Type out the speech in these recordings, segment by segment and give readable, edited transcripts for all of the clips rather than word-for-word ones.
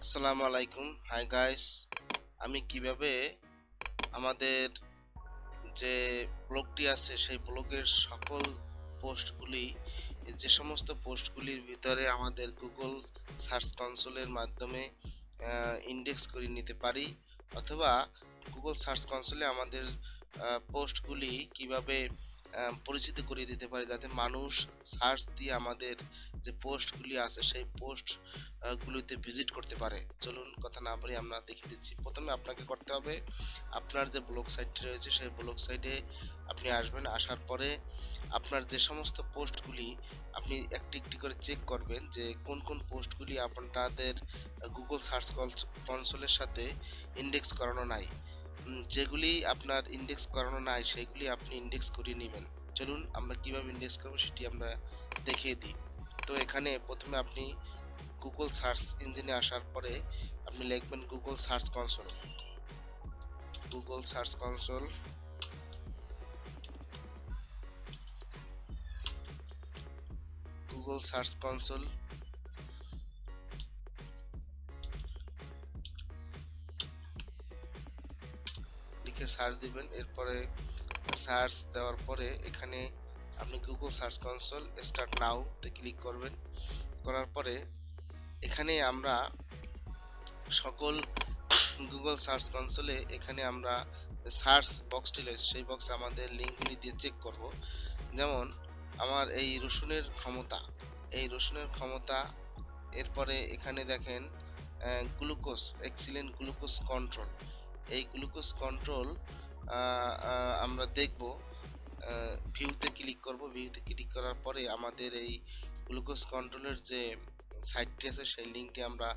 আসসালামু আলাইকুম। Hi guys. আমি কিভাবে আমাদের যে ব্লগটি আছে সেই ব্লগের সকল পোস্টগুলি, যে সমস্ত পোস্টগুলির ভিতরে আমাদের গুগল সার্চ কনসোলের মাধ্যমে ইন্ডেক্স করে নিতে পারি, অথবা গুগল সার্চ কনসোলে আমাদের পোস্টগুলি কিভাবে পরিচিত করিয়ে দিতে পারি, যাতে মানুষ সার্চ দিয়ে আমাদের যে পোস্টগুলি আছে সেই পোস্ট গুলিতে ভিজিট করতে পারে। চলুন কথা না বলে আমরা দেখিয়ে দিচ্ছি। প্রথমে আপনাকে করতে হবে, আপনার যে ব্লগ সাইটটি রয়েছে সেই ব্লগ সাইটে আপনি আসবেন। আসার পরে আপনার যে সমস্ত পোস্টগুলি আপনি একটি একটি করে চেক করবেন যে কোন কোন পোস্টগুলি আপনাদের গুগল সার্চ কনসোলের সাথে ইন্ডেক্স করানো নাই। যেগুলি আপনার ইন্ডেক্স করানো নাই সেগুলি আপনি ইন্ডেক্স করিয়ে নেবেন। চলুন আমরা কিভাবে ইন্ডেক্স করব সেটি আমরা দেখিয়ে দিই। তো এখানে প্রথমে আপনি গুগল সার্চ ইঞ্জিনে আসার পরে আপনি লিখবেন Google search console. Google search console, Google search console লিখে সার্চ দিবেন। এরপরে সার্চ দেওয়ার পরে এখানে আপনি Google search console start now তে ক্লিক করবেন। করার পরে এখানে আমরা সকল গুগল সার্চ কনসোলে এখানে আমরা সার্চ বক্সটি রয়েছে সেই বক্সে আমাদের লিঙ্কগুলি দিয়ে চেক করব। যেমন আমার এই রসুনের ক্ষমতা, এই রসুনের ক্ষমতা। এরপরে এখানে দেখেন গ্লুকোজ, এক্সিলেন্ট গ্লুকোজ কন্ট্রোল। এই গ্লুকোজ কন্ট্রোল আমরা দেখব। ভিউতে ক্লিক করব। ভিউতে ক্লিক করার পরে আমাদের এই গ্লুকোজ কন্ট্রোলের যে সাইটটি আছে সেই লিঙ্কটি আমরা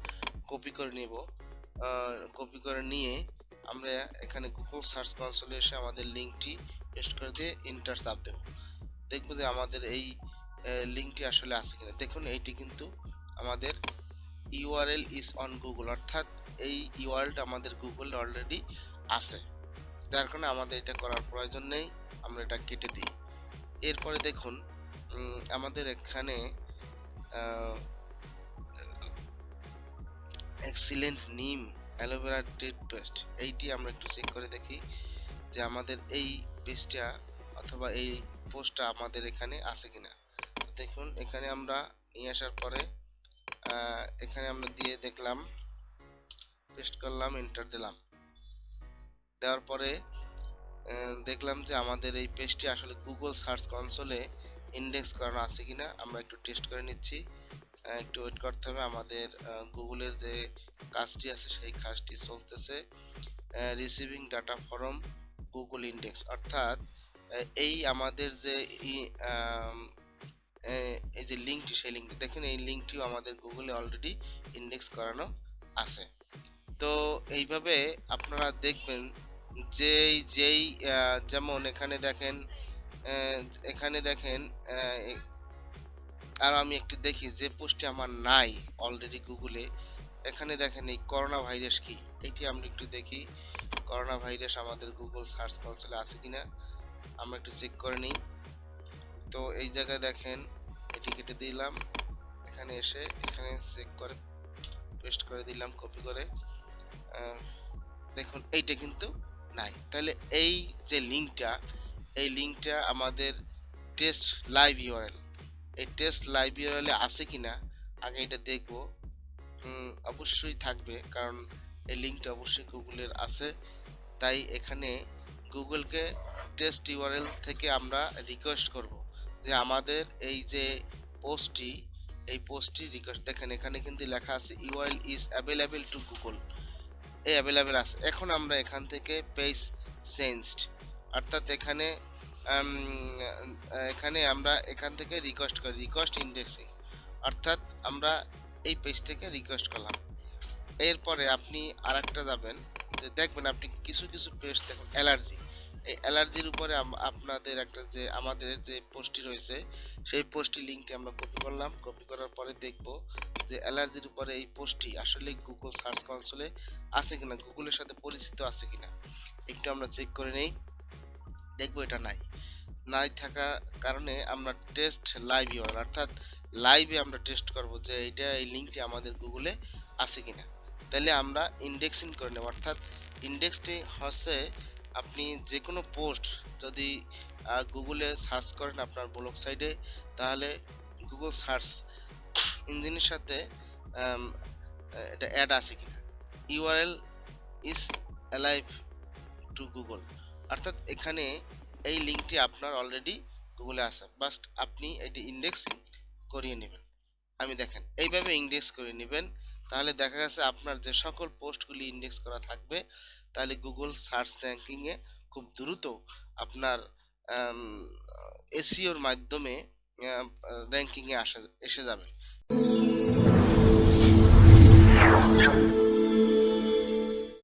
কপি করে নেব। কপি করে নিয়ে আমরা এখানে গুগল সার্চ কনসোলে এসে আমাদের লিঙ্কটি পেস্ট করে দিয়ে এন্টার চাপ দেব। দেখব যে আমাদের এই লিঙ্কটি আসলে আছে কিনা। দেখুন এইটি কিন্তু আমাদের ইউআরএল ইজ অন গুগল, অর্থাৎ এই ইউআরএলটা আমাদের গুগলে অলরেডি আছে, যার কারণে আমাদের এটা করার প্রয়োজন নেই। আমরা এটা কেটে দিই। এরপরে দেখুন আমাদের এখানে এক্সিলেন্ট নিম অ্যালোভেরা টুথপেস্ট পেস্ট, এইটি আমরা একটু চেক করে দেখি যে আমাদের এই পেস্টটা অথবা এই পোস্টটা আমাদের এখানে আছে কিনা। দেখুন এখানে আমরা নিয়ে আসার পরে এখানে আমরা দিয়ে দেখলাম, পেস্ট করলাম, এন্টার দিলাম। দেওয়ার পরে দেখলাম যে আমাদের এই পেজটি আসলে গুগল সার্চ কনসোলে ইন্ডেক্স করানো আছে কিনা আমরা একটু টেস্ট করে নিচ্ছি। একটু ওয়েট করতে হবে। আমাদের গুগলের যে কাজটি আছে সেই কাজটি চলতেছে। Receiving data from Google index, অর্থাৎ এই আমাদের যে এই যে লিঙ্কটি, সেই লিঙ্কটি দেখেন, এই লিঙ্কটিও আমাদের গুগলে অলরেডি ইন্ডেক্স করানো আছে। তো এইভাবে আপনারা দেখবেন যেই যেমন এখানে দেখেন, এখানে দেখেন আর আমি একটু দেখি যে পোস্টটি আমার নাই অলরেডি গুগলে। এখানে দেখেন এই করোনা ভাইরাস কি, এটি আমরা একটু দেখি করোনা ভাইরাস আমাদের গুগল সার্চ কনসোলে আছে কিনা আমরা একটু চেক করে নিই। তো এই জায়গায় দেখেন এটি কেটে দিলাম, এখানে এসে এখানে চেক করে পেস্ট করে দিলাম কপি করে। দেখুন এইটা কিন্তু নাই। তাহলে এই যে লিঙ্কটা, এই লিঙ্কটা আমাদের টেস্ট লাইভ ইউআরএল, এই টেস্ট লাইভ ইউআরএল আছে কিনা আগে এটা দেখব। অবশ্যই থাকবে, কারণ এই লিঙ্কটা অবশ্যই গুগলের আছে। তাই এখানে গুগলকে টেস্ট ইউআরএল থেকে আমরা রিকোয়েস্ট করব যে আমাদের এই যে পোস্টটি, এই পোস্টটি রিকোয়েস্ট, দেখেন এখানে কিন্তু লেখা আছে URL is available to Google, এই অ্যাভেলেবেল আছে। এখন আমরা এখান থেকে পেজ চেঞ্জড, অর্থাৎ এখানে এখানে আমরা এখান থেকে রিকোয়েস্ট করি, রিকোয়েস্ট ইন্ডেক্সিং, অর্থাৎ আমরা এই পেজ থেকে রিকোয়েস্ট করলাম। এরপরে আপনি আরেকটা যাবেন, যে দেখবেন আপনি কিছু কিছু পেজ দেখুন অ্যালার্জি, এই অ্যালার্জির উপরে আপনাদের একটা যে আমাদের যে পোস্টটি রয়েছে সেই পোস্টটি লিঙ্কটি আমরা কপি করলাম। কপি করার পরে দেখব যে অ্যালার্জির উপরে এই পোস্টটি আসলে গুগল সার্চ কনসোলে আছে কিনা, গুগলের সাথে পরিচিত আছে কিনা একটু আমরা চেক করে নেই। দেখবো এটা নাই, নাই থাকার কারণে আমরা টেস্ট লাইভ ইউআরএল, অর্থাৎ লাইভে আমরা টেস্ট করব যে এইটা এই লিঙ্কটি আমাদের গুগলে আছে কিনা। তাহলে আমরা ইন্ডেক্সিং করে নেব। অর্থাৎ ইন্ডেক্সটি হচ্ছে আপনি যে কোনো পোস্ট যদি গুগলে সার্চ করেন আপনার ব্লগ সাইটে, তাহলে গুগল সার্চ ইঞ্জিনের সাথে আম, এটা অ্যাড আছে কিনা, URL is alive two Google, অর্থাৎ এখানে এই লিঙ্কটি আপনার অলরেডি গুগলে আছে, বাস্ট আপনি এটি ইন্ডেক্সিং করিয়ে নেবেন। আমি দেখেন এইভাবে ইন্ডেক্স করে নেবেন, তাহলে দেখা গেছে আপনার যে সকল পোস্টগুলি ইন্ডেক্স করা থাকবে, তাহলে গুগল সার্চ র্যাঙ্কিংয়ে খুব দ্রুত আপনার এসইওর মাধ্যমে র্যাঙ্কিংয়ে এসে যাবে।